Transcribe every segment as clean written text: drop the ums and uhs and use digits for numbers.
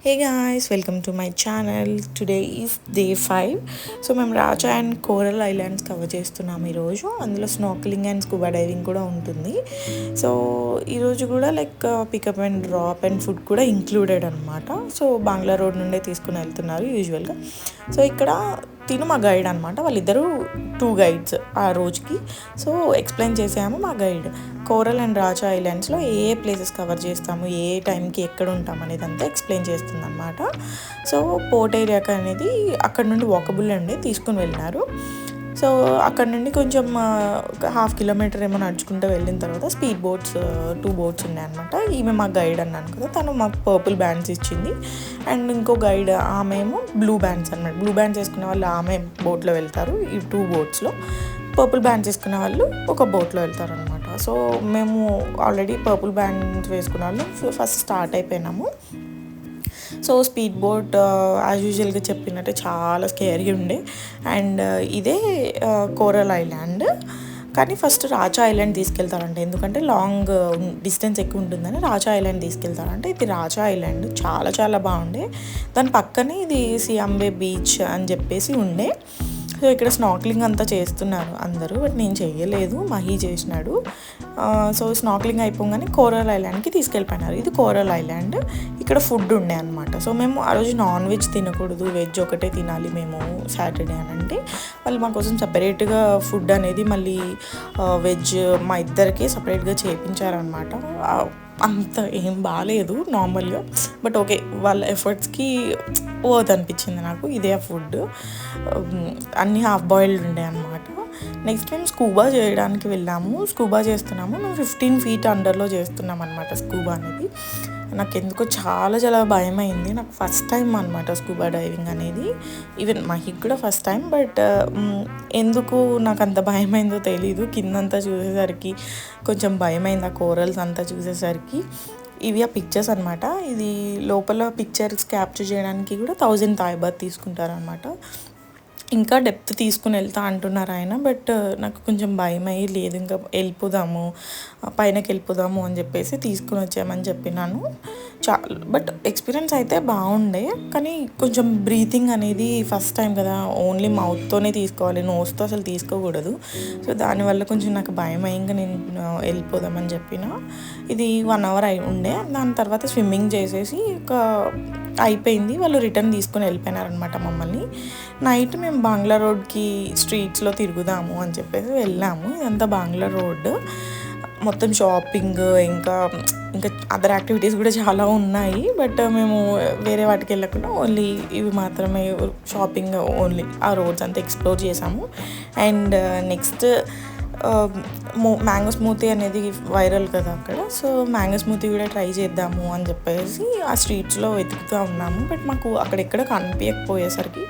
Hey guys, welcome to my channel. Today is day 5. So మేము రాజా and coral islands cover చేస్తున్నాము ఈరోజు. అందులో snorkelling and scuba diving కూడా ఉంటుంది. సో ఈరోజు కూడా like pickup and drop and food కూడా ఇంక్లూడెడ్ అనమాట. సో బాంగ్లా రోడ్ నుండే తీసుకుని వెళ్తున్నారు యూజువల్గా. సో ఇక్కడ తిను మా గైడ్ అనమాట. వాళ్ళిద్దరూ 2 గైడ్స్ ఆ రోజుకి. సో ఎక్స్ప్లెయిన్ చేసాము మా గైడ్ కోరల్ అండ్ రాజా ఐలాండ్స్లో ఏ ప్లేసెస్ కవర్ చేస్తాము, ఏ టైంకి ఎక్కడ ఉంటాం అనేది అంతా ఎక్స్ప్లెయిన్ చేస్తుంది అనమాట. సో పోర్ట్ ఏరియాకి అనేది అక్కడ నుండి వాకబుల్ అండి తీసుకుని వెళ్ళినారు. సో అక్కడ నుండి కొంచెం 1/2 కిలోమీటర్ ఏమో నడుచుకుంటూ వెళ్ళిన తర్వాత స్పీడ్ బోట్స్ 2 బోట్స్ ఉన్నాయి అనమాట. ఈమె మా గైడ్ అన్నాను కదా, తను మాకు పర్పుల్ బ్యాండ్స్ ఇచ్చింది. అండ్ ఇంకో గైడ్ ఆమె ఏమో బ్లూ బ్యాండ్స్ అనమాట. బ్లూ బ్యాండ్స్ వేసుకునే వాళ్ళు ఆమె బోట్లో వెళ్తారు ఈ 2 బోట్స్లో. పర్పుల్ బ్యాండ్స్ వేసుకునే వాళ్ళు ఒక బోట్లో వెళ్తారు అనమాట. సో మేము ఆల్రెడీ పర్పుల్ బ్యాండ్స్ వేసుకునే వాళ్ళు ఫస్ట్ స్టార్ట్ అయిపోయినాము. సో స్పీడ్ బోట్ యాజ్ యూజువల్గా చెప్పినట్టే చాలా స్కేరీ ఉండే. అండ్ ఇదే కోరల్ ఐలాండ్, కానీ ఫస్ట్ రాజా ఐలాండ్ తీసుకెళ్తారంట. ఎందుకంటే లాంగ్ డిస్టెన్స్ ఎక్కువ ఉంటుందని రాజా ఐలాండ్ తీసుకెళ్తారంటే. ఇది రాజా ఐలాండ్ చాలా చాలా బాగుండే. దాని పక్కనే ఇది సియాంబే బీచ్ అని చెప్పేసి ఉండే. సో ఇక్కడ స్నార్క్లింగ్ అంతా చేస్తున్నారు అందరూ, బట్ నేను చేయలేదు, మహీ చేసినాడు. సో స్నార్క్లింగ్ అయిపోగానే కోరల్ ఐలాండ్కి తీసుకెళ్ళిపోయినారు. ఇది కోరల్ ఐలాండ్. ఇక్కడ ఫుడ్ ఉండే అనమాట. సో మేము ఆ రోజు నాన్ వెజ్ తినకూడదు, వెజ్ ఒకటే తినాలి మేము సాటర్డే అని అంటే వాళ్ళు మా కోసం సపరేట్గా ఫుడ్ అనేది మళ్ళీ వెజ్ మా ఇద్దరికి సపరేట్గా చేయించారనమాట. అంత ఏం బాగాలేదు నార్మల్గా, బట్ ఓకే వాళ్ళ ఎఫర్ట్స్కి వర్త్ అనిపించింది నాకు. ఇదే ఫుడ్ అన్నీ హాఫ్ బాయిల్డ్ ఉండే అనమాట. నెక్స్ట్ మేము స్కూబా చేయడానికి వెళ్ళాము. స్కూబా చేస్తున్నాము, మేము 15 feet అండర్లో చేస్తున్నాం అనమాట స్కూబా అనేది. నాకు ఎందుకో చాలా చాలా భయం అయింది. నాకు ఫస్ట్ టైం అనమాట స్కూబా డైవింగ్ అనేది. ఈవెన్ మహికి కూడా ఫస్ట్ టైం, బట్ ఎందుకు నాకు అంత భయం అయిందో తెలీదు. కిందంతా చూసేసరికి కొంచెం భయం అయింది, ఆ కోరల్స్ అంతా చూసేసరికి. ఇవి ఆ పిక్చర్స్ అనమాట. ఇది లోపల పిక్చర్స్ క్యాప్చర్ చేయడానికి కూడా 1000 Thai baht తీసుకుంటారనమాట. ఇంకా డెప్త్ తీసుకుని వెళ్తా అంటున్నారు ఆయన, బట్ నాకు కొంచెం భయం అయ్యి లేదు ఇంకా వెళ్ళిపోదాము, పైనకి వెళ్ళిపోదాము అని చెప్పేసి తీసుకుని వచ్చామని చెప్పినాను. బట్ ఎక్స్పీరియన్స్ అయితే బాగుండే, కానీ కొంచెం బ్రీతింగ్ అనేది ఫస్ట్ టైం కదా, ఓన్లీ మౌత్తోనే తీసుకోవాలి, నోస్తో అసలు తీసుకోకూడదు. సో దానివల్ల కొంచెం నాకు భయం అయ్యి ఇంకా నేను వెళ్ళిపోదామని చెప్పిన. ఇది 1 hour అయి ఉండే. దాని తర్వాత స్విమ్మింగ్ చేసేసి అయిపోయింది. వాళ్ళు రిటర్న్ తీసుకుని వెళ్ళిపోయినారనమాట మమ్మల్ని. నైట్ మేము బాంగ్లా రోడ్కి స్ట్రీట్స్లో తిరుగుదాము అని చెప్పేసి వెళ్ళాము. ఇదంతా బాంగ్లా రోడ్, మొత్తం షాపింగ్ ఇంకా ఇంకా అదర్ యాక్టివిటీస్ కూడా చాలా ఉన్నాయి. బట్ మేము వేరే వాటికి వెళ్ళకుండా ఓన్లీ ఇవి మాత్రమే షాపింగ్, ఓన్లీ ఆ రోడ్స్ అంతా ఎక్స్ప్లోర్ చేసాము. అండ్ నెక్స్ట్ మ్యాంగో స్మూతీ అనేది వైరల్ కదా అక్కడ. సో మ్యాంగో స్మూతీ కూడా ట్రై చేద్దాము అని చెప్పేసి ఆ స్ట్రీట్స్లో వెతుకుతూ ఉన్నాము. బట్ మాకు అక్కడెక్కడ కనిపించకపోయేసరికి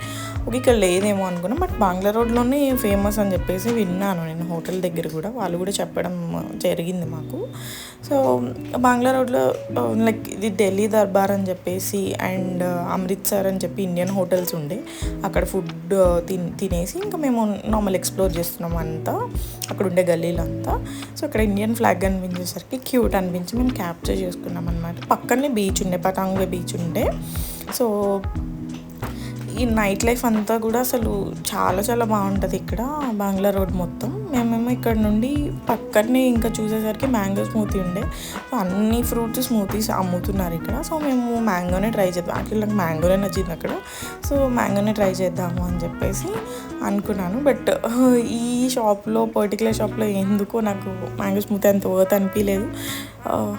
ఇక్కడ లేదేమో అనుకున్నాం. బట్ బాంగ్లా రోడ్లోనే ఫేమస్ అని చెప్పేసి విన్నాను నేను, హోటల్ దగ్గర కూడా వాళ్ళు కూడా చెప్పడం జరిగింది మాకు. సో బాంగ్లా రోడ్లో లైక్ ఇది ఢిల్లీ దర్బార్ అని చెప్పేసి అండ్ అమృత్సర్ అని చెప్పి ఇండియన్ హోటల్స్ ఉండే. అక్కడ ఫుడ్ తినేసి ఇంకా మేము నార్మల్ ఎక్స్ప్లోర్ చేస్తున్నాం అంతా, అక్కడ ఉండే గల్లీలంతా. సో ఇక్కడ ఇండియన్ ఫ్లాగ్ కనిపించేసరికి క్యూట్ అనిపించి మేము క్యాప్చర్ చేసుకున్నాం అనమాట. పక్కనే బీచ్ ఉండే, పటాంగ్వే బీచ్ ఉండే. సో ఈ నైట్ లైఫ్ అంతా కూడా అసలు చాలా చాలా బాగుంటుంది ఇక్కడ బాంగ్లా రోడ్ మొత్తం. మేమేమో ఇక్కడ నుండి పక్కనే ఇంకా చూసేసరికి మ్యాంగో స్మూతీ ఉండే. సో అన్ని ఫ్రూట్స్ స్మూతీస్ అమ్ముతున్నారు ఇక్కడ. సో మేము మ్యాంగోనే ట్రై చేద్దాం, అట్లా నాకు మ్యాంగోనే నచ్చింది అక్కడ. సో మ్యాంగోనే ట్రై చేద్దాము అని చెప్పేసి అనుకున్నాను. బట్ ఈ పర్టికులర్ షాప్లో ఎందుకో నాకు మ్యాంగో స్మూతీ అంత వర్త్ అనిపించలేదు.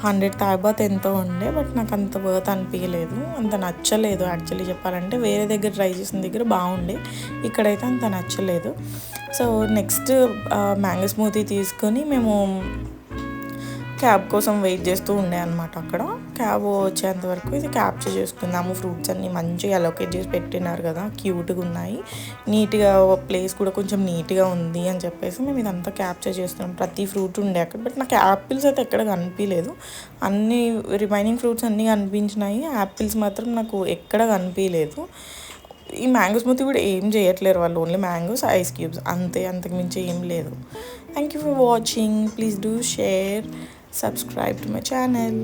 100 Thai baht ఎంతో ఉండే, బట్ నాకు అంత వర్త్ అనిపించలేదు, అంత నచ్చలేదు. యాక్చువల్లీ చెప్పాలంటే వేరే దగ్గర ట్రై చేసిన దగ్గర బాగుండే, ఇక్కడైతే అంత నచ్చలేదు. సో నెక్స్ట్ మ్యాంగో స్మూతీ తీసుకొని మేము క్యాబ్ కోసం వెయిట్ చేస్తూ ఉండే అనమాట. అక్కడ క్యాబ్ వచ్చేంత వరకు ఇది క్యాప్చర్ చేసుకుందాము. ఫ్రూట్స్ అన్నీ మంచిగా అలొకేట్ చేసి పెట్టినారు కదా, క్యూట్గా ఉన్నాయి, నీట్గా ప్లేస్ కూడా కొంచెం నీట్గా ఉంది అని చెప్పేసి మేము ఇదంతా క్యాప్చర్ చేస్తున్నాం. ప్రతి ఫ్రూట్ ఉండే అక్కడ, బట్ నాకు యాపిల్స్ అయితే ఎక్కడ కనిపించలేదు. అన్ని రిమైనింగ్ ఫ్రూట్స్ అన్నీ కనిపించినాయి, యాపిల్స్ మాత్రం నాకు ఎక్కడ కనిపించలేదు. ఈ మ్యాంగో స్మూతీ కూడా ఏం చేయట్లేరు వాళ్ళు, ఓన్లీ మ్యాంగోస్, ఐస్ క్యూబ్స్ అంతే, అంతకుమించి ఏం లేదు. Thank you for watching. Please do share, subscribe to my channel.